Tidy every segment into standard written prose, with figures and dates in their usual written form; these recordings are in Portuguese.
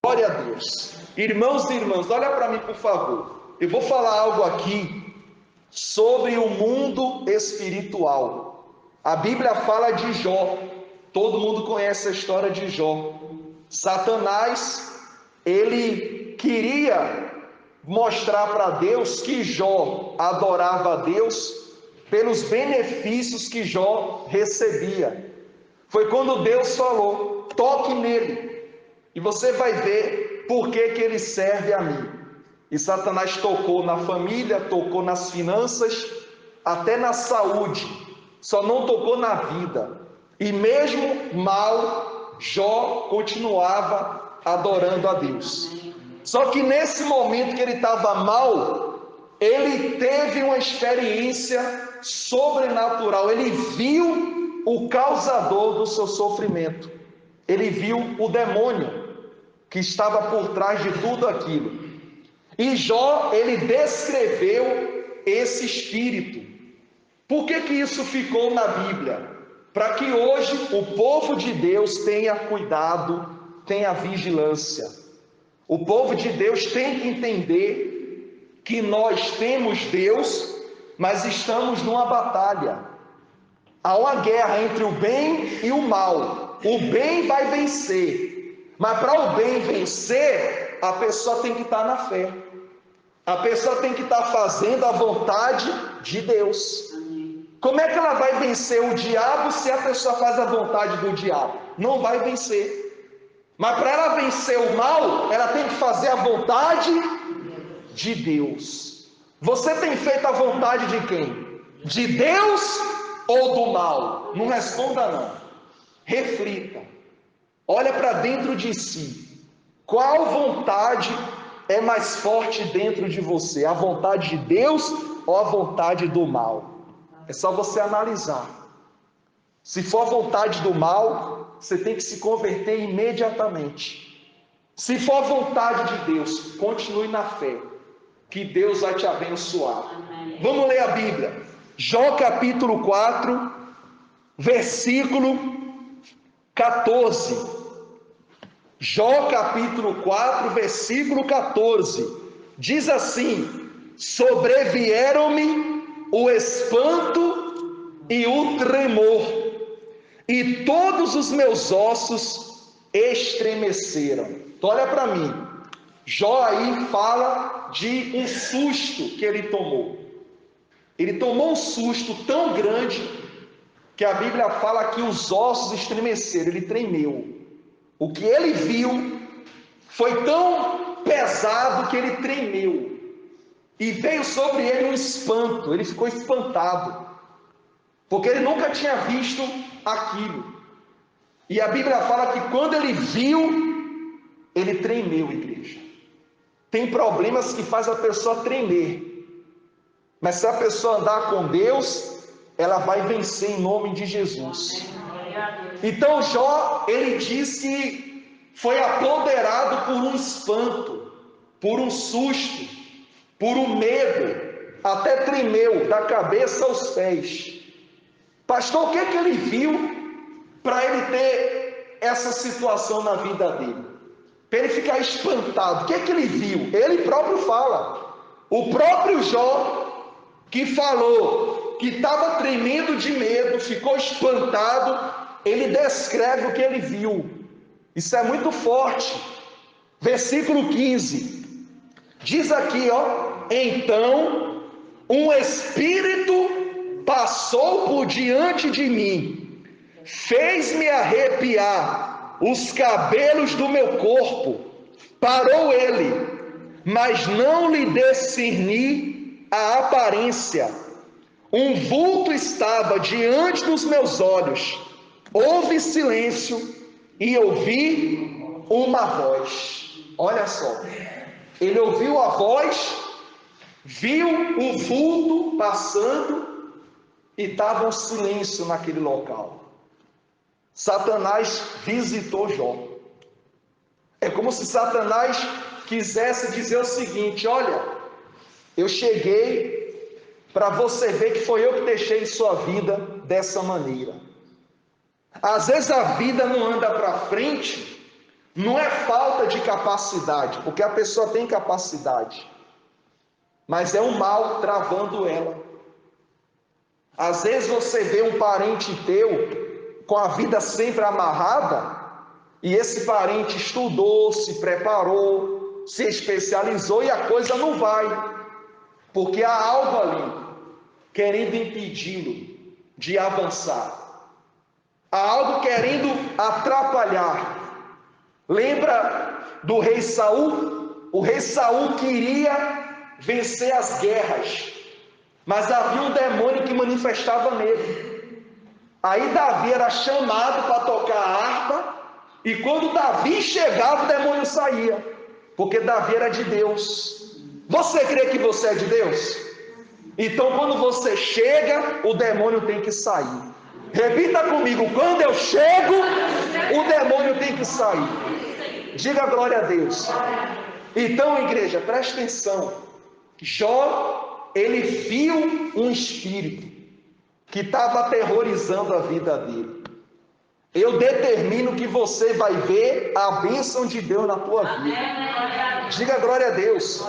Glória a Deus. Irmãos e irmãs, olha para mim, por favor. Eu vou falar algo aqui sobre o mundo espiritual. A Bíblia fala de Jó. Todo mundo conhece a história de Jó. Satanás, ele queria mostrar para Deus que Jó adorava a Deus pelos benefícios que Jó recebia. Foi quando Deus falou: toque nele e você vai ver por que ele serve a mim. E Satanás tocou na família, tocou nas finanças, até na saúde, só não tocou na vida. E mesmo mal, Jó continuava adorando a Deus. Só que nesse momento que ele estava mal, ele teve uma experiência sobrenatural. Ele viu o causador do seu sofrimento. Ele viu o demônio que estava por trás de tudo aquilo. E Jó, ele descreveu esse espírito. Por que isso ficou na Bíblia? Para que hoje o povo de Deus tenha cuidado, tenha vigilância. O povo de Deus tem que entender que nós temos Deus, mas estamos numa batalha. Há uma guerra entre o bem e o mal. O bem vai vencer, mas para o bem vencer, a pessoa tem que estar na fé. A pessoa tem que estar fazendo a vontade de Deus. Como é que ela vai vencer o diabo se a pessoa faz a vontade do diabo? Não vai vencer. Mas para ela vencer o mal, ela tem que fazer a vontade de Deus. Você tem feito a vontade de quem? De Deus ou do mal? Não responda não. Reflita. Olha para dentro de si. Qual vontade é mais forte dentro de você? A vontade de Deus ou a vontade do mal? É só você analisar. Se for a vontade do mal, você tem que se converter imediatamente. Se for a vontade de Deus, continue na fé, que Deus vai te abençoar. Vamos ler a Bíblia. Jó capítulo 4, versículo 14. Jó capítulo 4, versículo 14. Diz assim: sobrevieram-me o espanto e o tremor, e todos os meus ossos estremeceram. Então olha para mim. Jó aí fala de um susto que ele tomou. Ele tomou um susto tão grande que a Bíblia fala que os ossos estremeceram, ele tremeu. O que ele viu foi tão pesado que ele tremeu. E veio sobre ele um espanto, ele ficou espantado, porque ele nunca tinha visto aquilo. E a Bíblia fala que quando ele viu, ele tremeu, igreja. Tem problemas que faz a pessoa tremer, mas se a pessoa andar com Deus, ela vai vencer em nome de Jesus. Então Jó, ele diz que foi apoderado por um espanto, por um susto, por um medo, até tremeu da cabeça aos pés. Pastor, o que ele viu para ele ter essa situação na vida dele? Para ele ficar espantado. O que ele viu? Ele próprio fala. O próprio Jó, que falou que estava tremendo de medo, ficou espantado, ele descreve o que ele viu. Isso é muito forte. Versículo 15. Diz aqui, então um espírito passou por diante de mim, fez-me arrepiar os cabelos do meu corpo. Parou ele, mas não lhe discerni a aparência. Um vulto estava diante dos meus olhos. Houve silêncio e ouvi uma voz. Olha só. Ele ouviu a voz, viu o vulto passando e estava um silêncio naquele local. Satanás visitou Jó. É como se Satanás quisesse dizer o seguinte: olha, eu cheguei para você ver que foi eu que deixei sua vida dessa maneira. Às vezes a vida não anda para frente Não é falta de capacidade, porque a pessoa tem capacidade, mas é o mal travando ela. Às vezes você vê um parente teu com a vida sempre amarrada, e esse parente estudou, se preparou, se especializou e a coisa não vai, porque há algo ali querendo impedi-lo de avançar, há algo querendo atrapalhar. Lembra do rei Saul? O rei Saul queria vencer as guerras, mas havia um demônio que manifestava nele. Aí Davi era chamado para tocar a harpa, e quando Davi chegava, o demônio saía, porque Davi era de Deus. Você crê que você é de Deus? Então quando você chega, o demônio tem que sair. Repita comigo: quando eu chego, o demônio tem que sair. Diga glória a Deus. Então, igreja, preste atenção. Jó, ele viu um espírito que estava aterrorizando a vida dele. Eu determino que você vai ver a bênção de Deus na tua vida. Diga glória a Deus.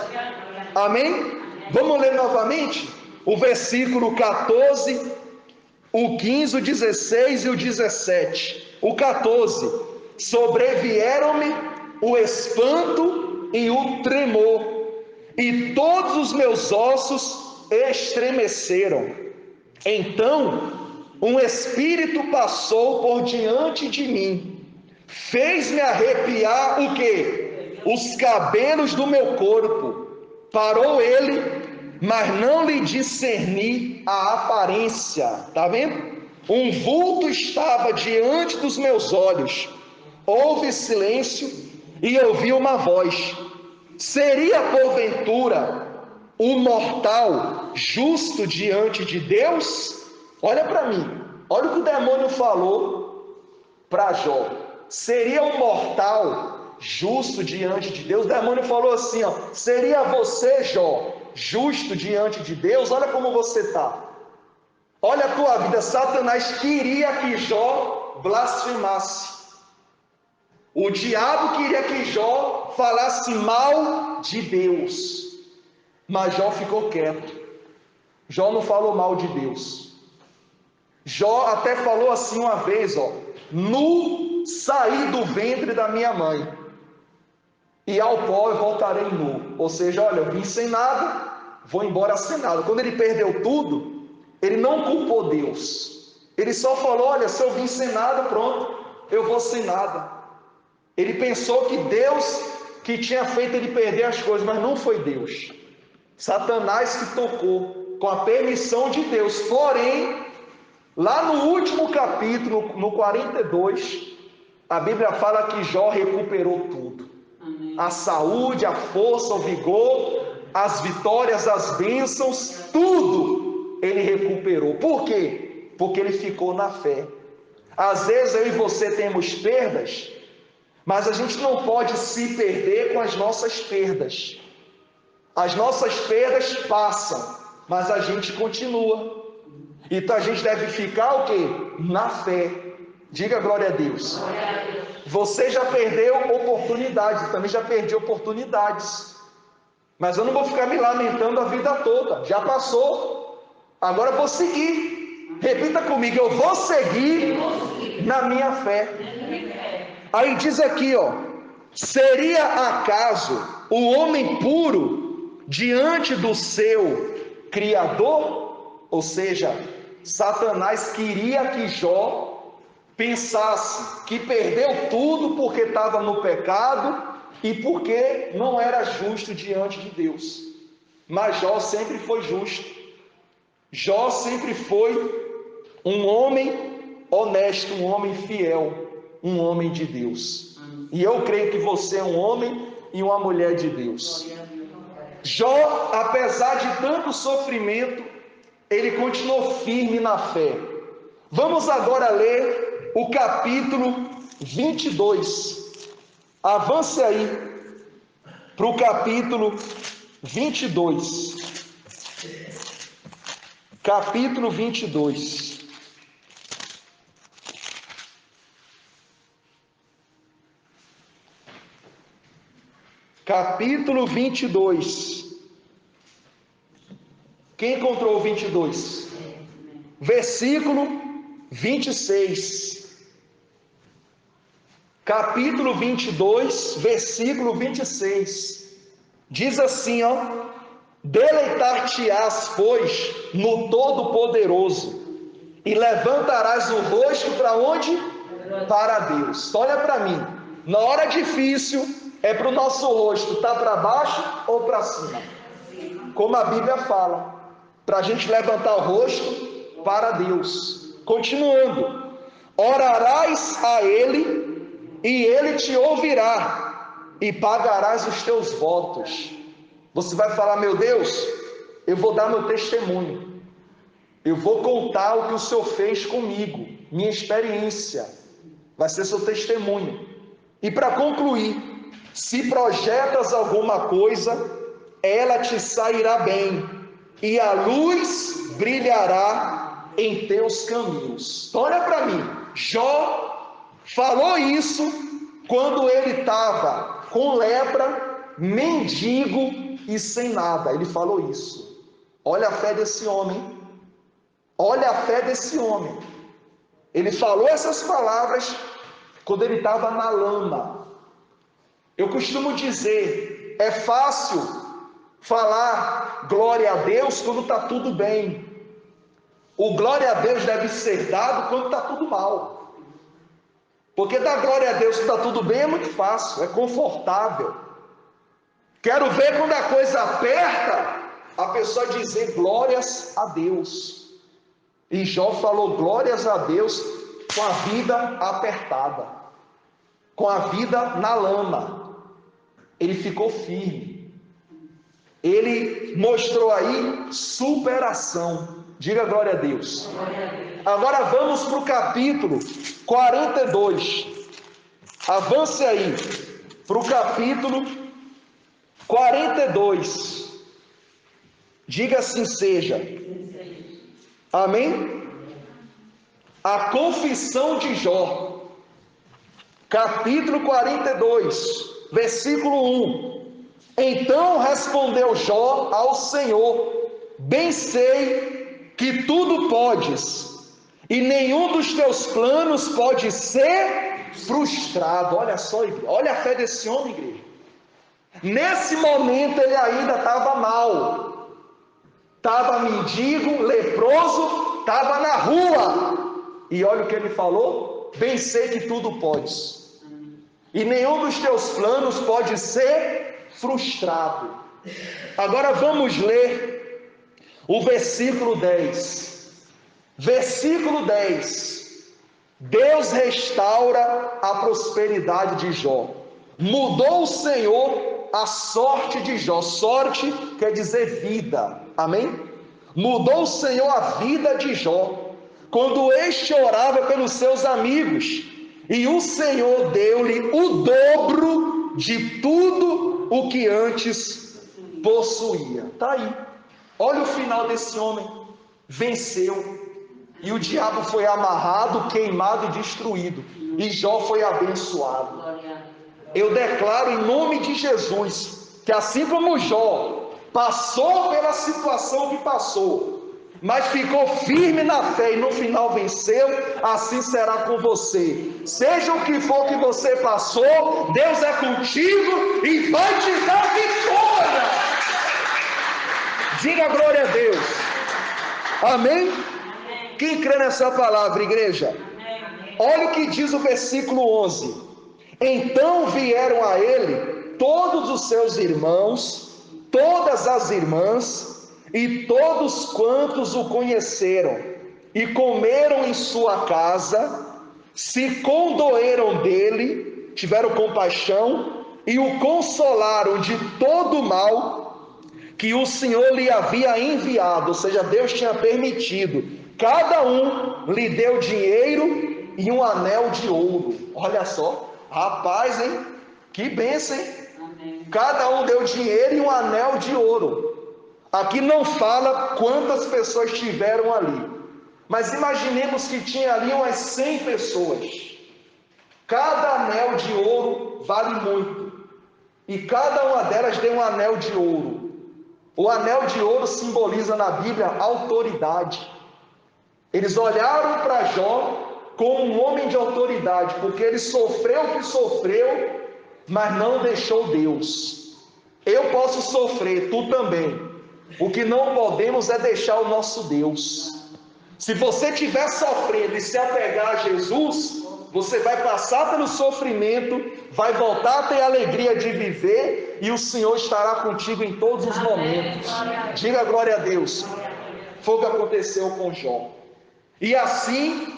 Amém? Vamos ler novamente o versículo 14, o 15, o 16 e o 17. O 14: sobrevieram-me o espanto e o tremor, e todos os meus ossos estremeceram. Então um espírito passou por diante de mim, fez-me arrepiar o quê? Os cabelos do meu corpo. Parou ele, mas não lhe discerni a aparência. Está vendo? Um vulto estava diante dos meus olhos. Houve silêncio e ouvi uma voz: seria porventura o mortal justo diante de Deus? Olha para mim, olha o que o demônio falou para Jó. Seria um mortal justo diante de Deus? O demônio falou assim, ó: seria você, Jó, justo diante de Deus? Olha como você está. Olha a tua vida. Satanás queria que Jó blasfemasse. O diabo queria que Jó falasse mal de Deus. Mas Jó ficou quieto. Jó não falou mal de Deus. Jó até falou assim uma vez, ó: nu saí do ventre da minha mãe, e ao pó eu voltarei nu. Ou seja, olha, eu vim sem nada, vou embora sem nada. Quando ele perdeu tudo, ele não culpou Deus. Ele só falou: olha, se eu vim sem nada, pronto, eu vou sem nada. Ele pensou que Deus que tinha feito ele perder as coisas, mas não foi Deus. Satanás que tocou com a permissão de Deus. Porém, lá no último capítulo, no 42, a Bíblia fala que Jó recuperou tudo. Amém. A saúde, a força, o vigor, as vitórias, as bênçãos, tudo ele recuperou. Por quê? Porque ele ficou na fé. Às vezes eu e você temos perdas, mas a gente não pode se perder com as nossas perdas. As nossas perdas passam, mas a gente continua. Então a gente deve ficar o quê? Na fé. Diga glória a Deus. Você já perdeu oportunidades, eu também já perdi oportunidades. Mas eu não vou ficar me lamentando a vida toda. Já passou. Agora eu vou seguir. Repita comigo: eu vou seguir na minha fé. Aí diz aqui, ó: seria acaso o homem puro diante do seu Criador? Ou seja, Satanás queria que Jó pensasse que perdeu tudo porque estava no pecado e porque não era justo diante de Deus. Mas Jó sempre foi justo. Jó sempre foi um homem honesto, um homem fiel, um homem de Deus. E eu creio que você é um homem e uma mulher de Deus. Jó, apesar de tanto sofrimento, ele continuou firme na fé. Vamos agora ler o capítulo 22. Avance aí para o capítulo 22. Capítulo 22. capítulo 22. Quem encontrou o 22? Versículo 26. Capítulo 22, versículo 26. Diz assim, ó: deleitar-te-ás, pois, no Todo-Poderoso, e levantarás o rosto para onde? Para Deus. Olha para mim, na hora difícil, é para o nosso rosto estar para baixo ou para cima? Como a Bíblia fala, para a gente levantar o rosto para Deus. Continuando: orarás a Ele, e Ele te ouvirá, e pagarás os teus votos. Você vai falar: meu Deus, eu vou dar meu testemunho, eu vou contar o que o Senhor fez comigo, minha experiência, vai ser seu testemunho. E para concluir, se projetas alguma coisa, ela te sairá bem, e a luz brilhará em teus caminhos. Então, olha para mim, Jó falou isso quando ele estava com lepra, mendigo e sem nada. Ele falou isso. Olha a fé desse homem. Olha a fé desse homem. Ele falou essas palavras quando ele estava na lama. Eu costumo dizer, é fácil falar glória a Deus quando está tudo bem. O glória a Deus deve ser dado quando está tudo mal. Porque dar glória a Deus quando está tudo bem é muito fácil, é confortável. Quero ver quando a coisa aperta, a pessoa dizer glórias a Deus. E Jó falou glórias a Deus com a vida apertada, com a vida na lama. Ele ficou firme. Ele mostrou aí superação. Diga glória a Deus. Agora vamos para o capítulo 42. Avance aí para o capítulo 42. Diga assim seja. Amém? A confissão de Jó. Capítulo 42, versículo 1. Então respondeu Jó ao Senhor: bem sei que tudo podes, e nenhum dos teus planos pode ser frustrado. Olha só, olha a fé desse homem, igreja. Nesse momento ele ainda estava mal, estava mendigo, leproso, estava na rua. E olha o que ele falou: bem sei que tudo podes, e nenhum dos teus planos pode ser frustrado. Agora vamos ler o versículo 10. Versículo 10. Deus restaura a prosperidade de Jó. Mudou o Senhor a sorte de Jó. Sorte quer dizer vida. Amém? Mudou o Senhor a vida de Jó, quando este orava pelos seus amigos, e o Senhor deu-lhe o dobro de tudo o que antes possuía. Está aí. Olha o final desse homem. Venceu. E o diabo foi amarrado, queimado e destruído. E Jó foi abençoado. Eu declaro em nome de Jesus, que assim como Jó passou pela situação que passou, mas ficou firme na fé e no final venceu, assim será com você. Seja o que for que você passou, Deus é contigo e vai te dar vitória. Diga glória a Deus. Amém? Quem crê nessa palavra, igreja? Olha o que diz o versículo 11. Então vieram a ele todos os seus irmãos, todas as irmãs, e todos quantos o conheceram, e comeram em sua casa, se condoeram dele, tiveram compaixão, e o consolaram de todo o mal que o Senhor lhe havia enviado, ou seja, Deus tinha permitido. Cada um lhe deu dinheiro e um anel de ouro. Olha só, rapaz, hein? Que bênção, hein? Amém. Cada um deu dinheiro e um anel de ouro. Aqui não fala quantas pessoas tiveram ali, mas imaginemos que tinha ali umas 100 pessoas. Cada anel de ouro vale muito. e cada uma delas tem um anel de ouro. O anel de ouro simboliza na Bíblia autoridade. Eles olharam para Jó como um homem de autoridade, porque ele sofreu o que sofreu, mas não deixou Deus. Eu posso sofrer, tu também. O que não podemos é deixar o nosso Deus. Se você estiver sofrendo e se apegar a Jesus, você vai passar pelo sofrimento, vai voltar a ter a alegria de viver, e o Senhor estará contigo em todos os momentos. Diga glória a Deus. Foi o que aconteceu com Jó. E assim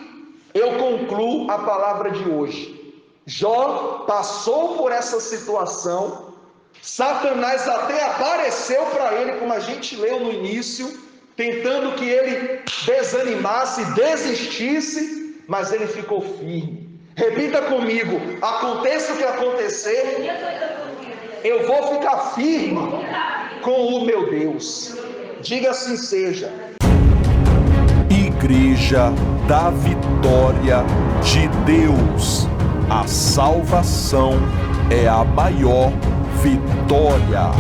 eu concluo a palavra de hoje. Jó passou por essa situação. Satanás até apareceu para ele, como a gente leu no início, tentando que ele desanimasse, desistisse, mas ele ficou firme. Repita comigo: aconteça o que acontecer, eu vou ficar firme com o meu Deus. Diga assim seja. Igreja da Vitória de Deus. A salvação é a maior vitória.